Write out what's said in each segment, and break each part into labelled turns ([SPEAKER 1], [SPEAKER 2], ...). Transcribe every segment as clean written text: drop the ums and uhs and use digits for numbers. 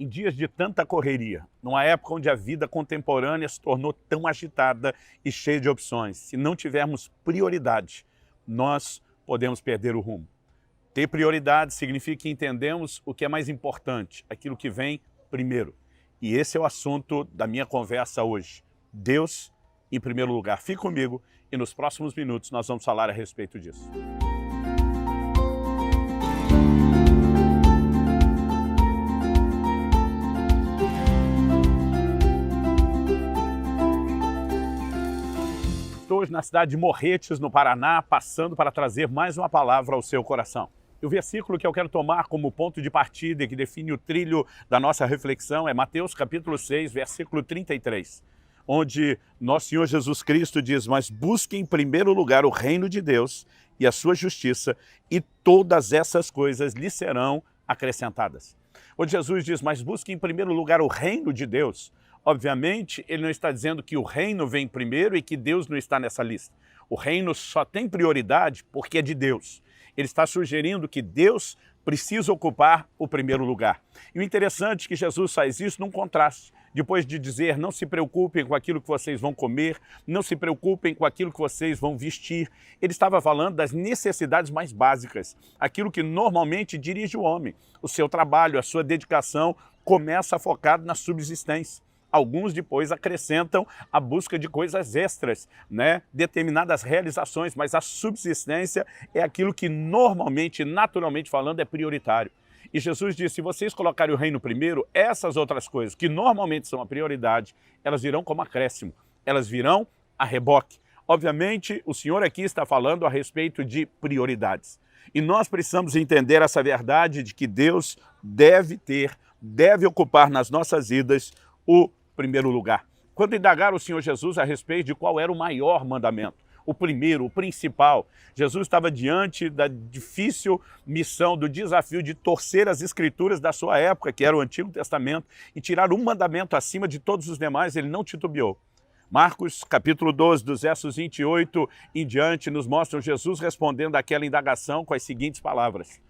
[SPEAKER 1] Em dias de tanta correria, numa época onde a vida contemporânea se tornou tão agitada e cheia de opções, se não tivermos prioridade, nós podemos perder o rumo. Ter prioridade significa que entendemos o que é mais importante, aquilo que vem primeiro. E esse é o assunto da minha conversa hoje. Deus em primeiro lugar. Fique comigo e nos próximos minutos nós vamos falar a respeito disso. Estou hoje na cidade de Morretes, no Paraná, passando para trazer mais uma palavra ao seu coração. E o versículo que eu quero tomar como ponto de partida e que define o trilho da nossa reflexão é Mateus capítulo 6, versículo 33, onde nosso Senhor Jesus Cristo diz: mas busque em primeiro lugar o reino de Deus e a sua justiça, e todas essas coisas lhe serão acrescentadas. Onde Jesus diz, mas busque em primeiro lugar o reino de Deus, obviamente, ele não está dizendo que o reino vem primeiro e que Deus não está nessa lista. O reino só tem prioridade porque é de Deus. Ele está sugerindo que Deus precisa ocupar o primeiro lugar. E o interessante é que Jesus faz isso num contraste. Depois de dizer, não se preocupem com aquilo que vocês vão comer, não se preocupem com aquilo que vocês vão vestir. Ele estava falando das necessidades mais básicas, aquilo que normalmente dirige o homem. O seu trabalho, a sua dedicação começa focado na subsistência. Alguns depois acrescentam a busca de coisas extras, determinadas realizações, mas a subsistência é aquilo que normalmente, naturalmente falando, é prioritário. E Jesus disse, se vocês colocarem o reino primeiro, essas outras coisas, que normalmente são a prioridade, elas virão como acréscimo, elas virão a reboque. Obviamente, o Senhor aqui está falando a respeito de prioridades. E nós precisamos entender essa verdade de que Deus deve ocupar nas nossas vidas o primeiro lugar. Quando indagaram o Senhor Jesus a respeito de qual era o maior mandamento, o primeiro, o principal, Jesus estava diante da difícil missão, do desafio de torcer as escrituras da sua época, que era o Antigo Testamento, e tirar um mandamento acima de todos os demais. Ele não titubeou. Marcos, capítulo 12, dos versos 28 em diante, nos mostra Jesus respondendo àquela indagação com as seguintes palavras: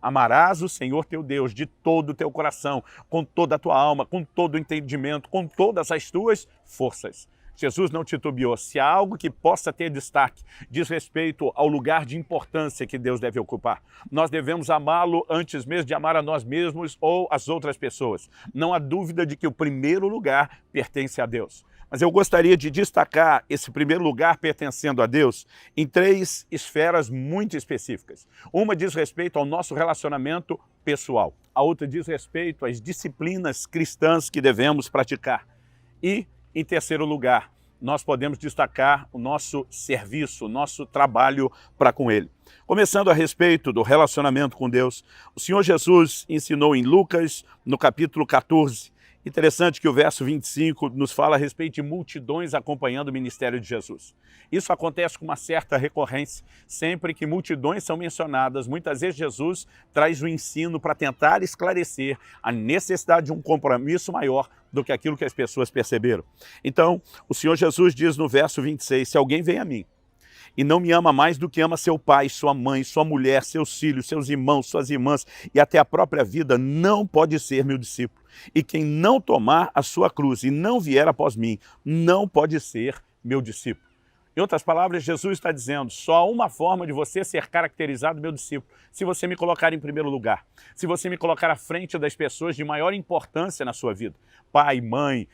[SPEAKER 1] amarás o Senhor teu Deus de todo o teu coração, com toda a tua alma, com todo o entendimento, com todas as tuas forças. Jesus não titubeou. Se há algo que possa ter destaque, diz respeito ao lugar de importância que Deus deve ocupar. Nós devemos amá-lo antes mesmo de amar a nós mesmos ou as outras pessoas. Não há dúvida de que o primeiro lugar pertence a Deus. Mas eu gostaria de destacar esse primeiro lugar pertencendo a Deus em três esferas muito específicas. Uma diz respeito ao nosso relacionamento pessoal. A outra diz respeito às disciplinas cristãs que devemos praticar. E, em terceiro lugar, nós podemos destacar o nosso serviço, o nosso trabalho para com Ele. Começando a respeito do relacionamento com Deus, o Senhor Jesus ensinou em Lucas, no capítulo 14, interessante que o verso 25 nos fala a respeito de multidões acompanhando o ministério de Jesus. Isso acontece com uma certa recorrência. Sempre que multidões são mencionadas, muitas vezes Jesus traz o ensino para tentar esclarecer a necessidade de um compromisso maior do que aquilo que as pessoas perceberam. Então, o Senhor Jesus diz no verso 26, se alguém vem a mim e não me ama mais do que ama seu pai, sua mãe, sua mulher, seus filhos, seus irmãos, suas irmãs e até a própria vida, não pode ser meu discípulo. E quem não tomar a sua cruz e não vier após mim, não pode ser meu discípulo. Em outras palavras, Jesus está dizendo, só há uma forma de você ser caracterizado meu discípulo, se você me colocar em primeiro lugar, se você me colocar à frente das pessoas de maior importância na sua vida. Pai, mãe,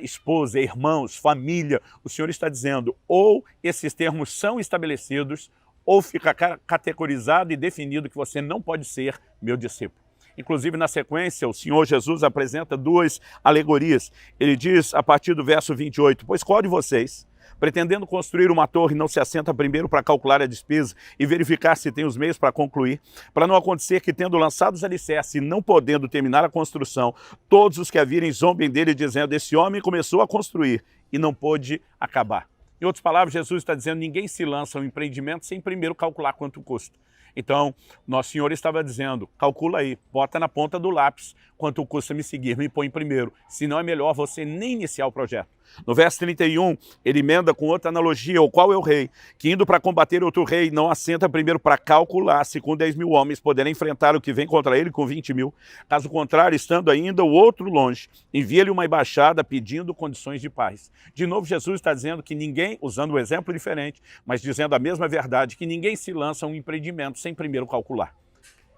[SPEAKER 1] esposa, irmãos, família. O Senhor está dizendo, ou esses termos são estabelecidos, ou fica categorizado e definido que você não pode ser meu discípulo. Inclusive, na sequência, o Senhor Jesus apresenta duas alegorias. Ele diz, a partir do verso 28, pois qual de vocês, pretendendo construir uma torre, não se assenta primeiro para calcular a despesa e verificar se tem os meios para concluir, para não acontecer que, tendo lançado os alicerces e não podendo terminar a construção, todos os que a virem zombem dele, dizendo, esse homem começou a construir e não pôde acabar. Em outras palavras, Jesus está dizendo, ninguém se lança ao empreendimento sem primeiro calcular quanto custa. Então, Nosso Senhor estava dizendo, calcula aí, bota na ponta do lápis quanto custa me seguir, me põe primeiro, senão é melhor você nem iniciar o projeto. No verso 31, ele emenda com outra analogia, o qual é o rei, que indo para combater outro rei, não assenta primeiro para calcular se com 10 mil homens poderá enfrentar o que vem contra ele com 20 mil. Caso contrário, estando ainda o outro longe, envia-lhe uma embaixada pedindo condições de paz. De novo, Jesus está dizendo que ninguém, usando um exemplo diferente, mas dizendo a mesma verdade, que ninguém se lança a um empreendimento sem primeiro calcular.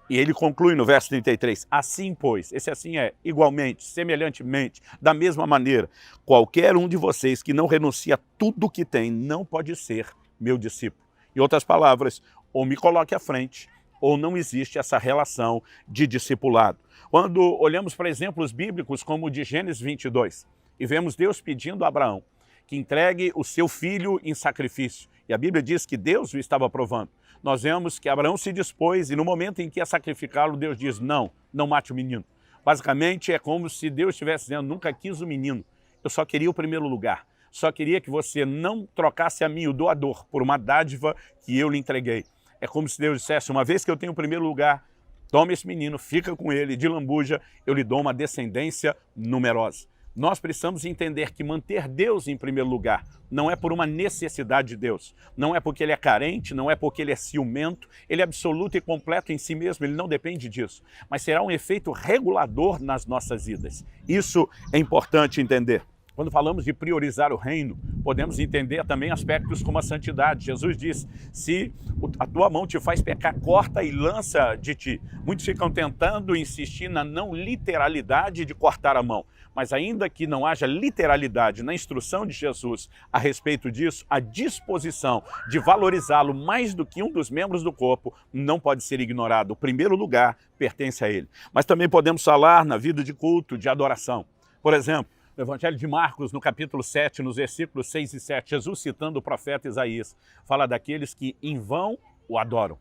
[SPEAKER 1] E ele conclui no verso 33, assim pois, esse assim é, igualmente, semelhantemente, da mesma maneira, qualquer um de vocês que não renuncia a tudo que tem, não pode ser meu discípulo. Em outras palavras, ou me coloque à frente, ou não existe essa relação de discipulado. Quando olhamos para exemplos bíblicos como o de Gênesis 22, e vemos Deus pedindo a Abraão que entregue o seu filho em sacrifício, e a Bíblia diz que Deus o estava provando. Nós vemos que Abraão se dispôs e no momento em que ia sacrificá-lo, Deus diz, não mate o menino. Basicamente é como se Deus estivesse dizendo, nunca quis o menino, eu só queria o primeiro lugar. Só queria que você não trocasse a mim, o doador, por uma dádiva que eu lhe entreguei. É como se Deus dissesse, uma vez que eu tenho o primeiro lugar, toma esse menino, fica com ele, de lambuja, eu lhe dou uma descendência numerosa. Nós precisamos entender que manter Deus em primeiro lugar não é por uma necessidade de Deus, não é porque ele é carente, não é porque ele é ciumento, ele é absoluto e completo em si mesmo, ele não depende disso, mas será um efeito regulador nas nossas vidas. Isso é importante entender. Quando falamos de priorizar o reino, podemos entender também aspectos como a santidade. Jesus diz, se a tua mão te faz pecar, corta e lança de ti. Muitos ficam tentando insistir na não literalidade de cortar a mão. Mas ainda que não haja literalidade na instrução de Jesus a respeito disso, a disposição de valorizá-lo mais do que um dos membros do corpo não pode ser ignorado. O primeiro lugar pertence a ele. Mas também podemos falar na vida de culto, de adoração. Por exemplo, no Evangelho de Marcos, no capítulo 7, nos versículos 6 e 7, Jesus citando o profeta Isaías, fala daqueles que em vão o adoram.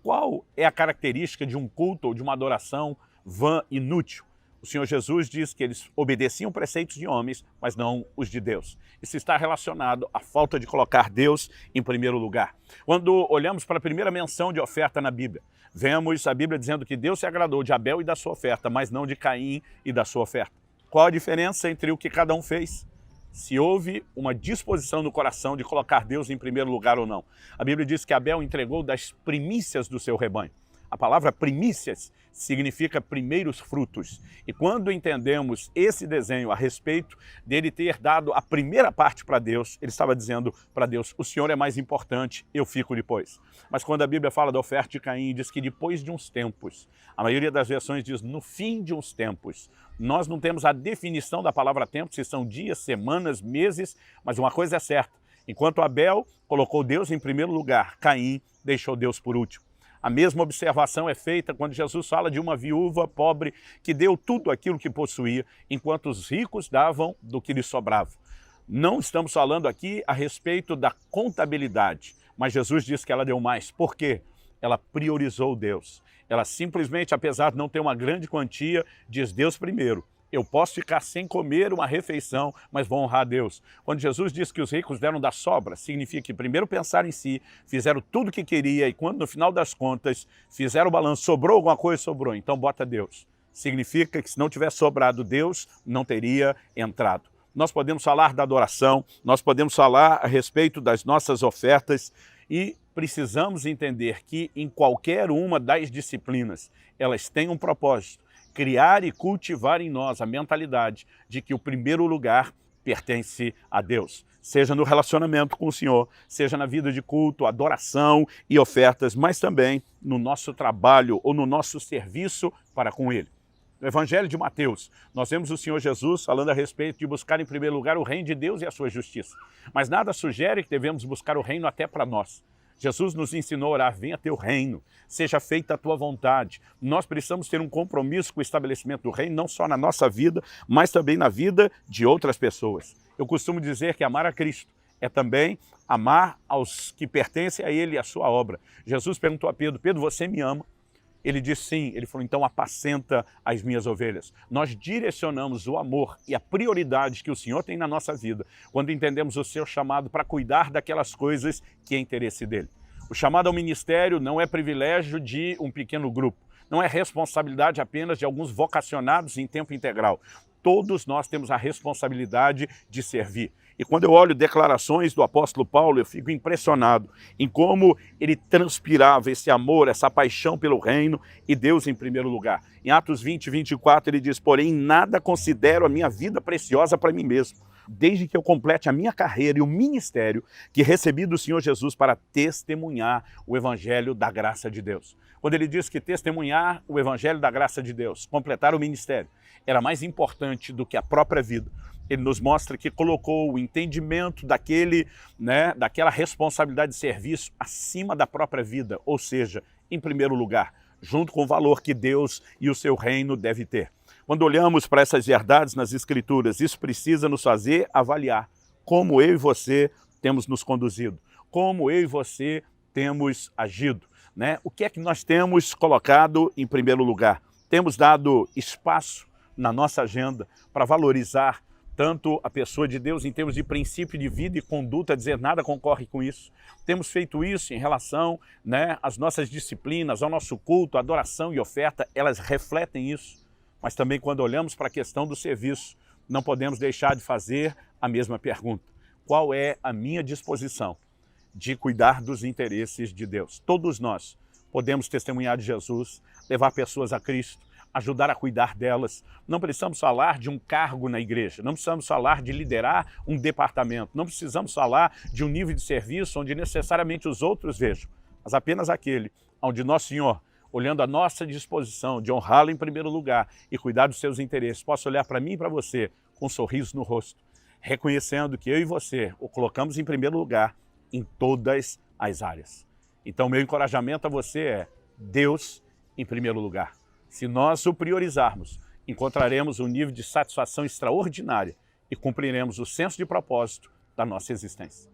[SPEAKER 1] Qual é a característica de um culto ou de uma adoração vã, inútil? O Senhor Jesus diz que eles obedeciam preceitos de homens, mas não os de Deus. Isso está relacionado à falta de colocar Deus em primeiro lugar. Quando olhamos para a primeira menção de oferta na Bíblia, vemos a Bíblia dizendo que Deus se agradou de Abel e da sua oferta, mas não de Caim e da sua oferta. Qual a diferença entre o que cada um fez? Se houve uma disposição no coração de colocar Deus em primeiro lugar ou não. A Bíblia diz que Abel entregou das primícias do seu rebanho. A palavra primícias significa primeiros frutos. E quando entendemos esse desenho a respeito dele ter dado a primeira parte para Deus, ele estava dizendo para Deus, o Senhor é mais importante, eu fico depois. Mas quando a Bíblia fala da oferta de Caim, diz que depois de uns tempos, a maioria das versões diz no fim de uns tempos. Nós não temos a definição da palavra tempo, se são dias, semanas, meses, mas uma coisa é certa. Enquanto Abel colocou Deus em primeiro lugar, Caim deixou Deus por último. A mesma observação é feita quando Jesus fala de uma viúva pobre que deu tudo aquilo que possuía, enquanto os ricos davam do que lhes sobrava. Não estamos falando aqui a respeito da contabilidade, mas Jesus diz que ela deu mais. Por quê? Ela priorizou Deus. Ela simplesmente, apesar de não ter uma grande quantia, diz Deus primeiro. Eu posso ficar sem comer uma refeição, mas vou honrar a Deus. Quando Jesus diz que os ricos deram da sobra, significa que primeiro pensaram em si, fizeram tudo o que queria e quando no final das contas fizeram o balanço, sobrou alguma coisa, sobrou, então bota Deus. Significa que se não tivesse sobrado Deus, não teria entrado. Nós podemos falar da adoração, nós podemos falar a respeito das nossas ofertas e precisamos entender que em qualquer uma das disciplinas, elas têm um propósito. Criar e cultivar em nós a mentalidade de que o primeiro lugar pertence a Deus. Seja no relacionamento com o Senhor, seja na vida de culto, adoração e ofertas, mas também no nosso trabalho ou no nosso serviço para com Ele. No Evangelho de Mateus, nós vemos o Senhor Jesus falando a respeito de buscar em primeiro lugar o reino de Deus e a sua justiça. Mas nada sugere que devemos buscar o reino até para nós. Jesus nos ensinou a orar, venha teu reino, seja feita a tua vontade. Nós precisamos ter um compromisso com o estabelecimento do reino, não só na nossa vida, mas também na vida de outras pessoas. Eu costumo dizer que amar a Cristo é também amar aos que pertencem a Ele e a sua obra. Jesus perguntou a Pedro, Pedro, você me ama? Ele disse sim, ele falou, então apacenta as minhas ovelhas. Nós direcionamos o amor e a prioridade que o Senhor tem na nossa vida quando entendemos o seu chamado para cuidar daquelas coisas que é interesse dele. O chamado ao ministério não é privilégio de um pequeno grupo, não é responsabilidade apenas de alguns vocacionados em tempo integral. Todos nós temos a responsabilidade de servir. E quando eu olho declarações do apóstolo Paulo, eu fico impressionado em como ele transpirava esse amor, essa paixão pelo reino e Deus em primeiro lugar. Em Atos 20, 24, ele diz: porém, nada considero a minha vida preciosa para mim mesmo, desde que eu complete a minha carreira e o ministério que recebi do Senhor Jesus para testemunhar o evangelho da graça de Deus. Quando ele diz que testemunhar o evangelho da graça de Deus, completar o ministério, era mais importante do que a própria vida, ele nos mostra que colocou o entendimento daquela responsabilidade de serviço acima da própria vida, ou seja, em primeiro lugar, junto com o valor que Deus e o seu reino devem ter. Quando olhamos para essas verdades nas Escrituras, isso precisa nos fazer avaliar como eu e você temos nos conduzido, como eu e você temos agido, né? O que é que nós temos colocado em primeiro lugar? Temos dado espaço na nossa agenda para valorizar tanto a pessoa de Deus em termos de princípio de vida e conduta, dizer nada concorre com isso. Temos feito isso em relação às nossas disciplinas, ao nosso culto, adoração e oferta, elas refletem isso. Mas também quando olhamos para a questão do serviço, não podemos deixar de fazer a mesma pergunta. Qual é a minha disposição de cuidar dos interesses de Deus? Todos nós podemos testemunhar de Jesus, levar pessoas a Cristo, ajudar a cuidar delas. Não precisamos falar de um cargo na igreja, não precisamos falar de liderar um departamento, não precisamos falar de um nível de serviço onde necessariamente os outros vejam, mas apenas aquele onde nosso Senhor, olhando a nossa disposição de honrá-lo em primeiro lugar e cuidar dos seus interesses, possa olhar para mim e para você com um sorriso no rosto, reconhecendo que eu e você o colocamos em primeiro lugar em todas as áreas. Então, meu encorajamento a você é Deus em primeiro lugar. Se nós o priorizarmos, encontraremos um nível de satisfação extraordinária e cumpriremos o senso de propósito da nossa existência.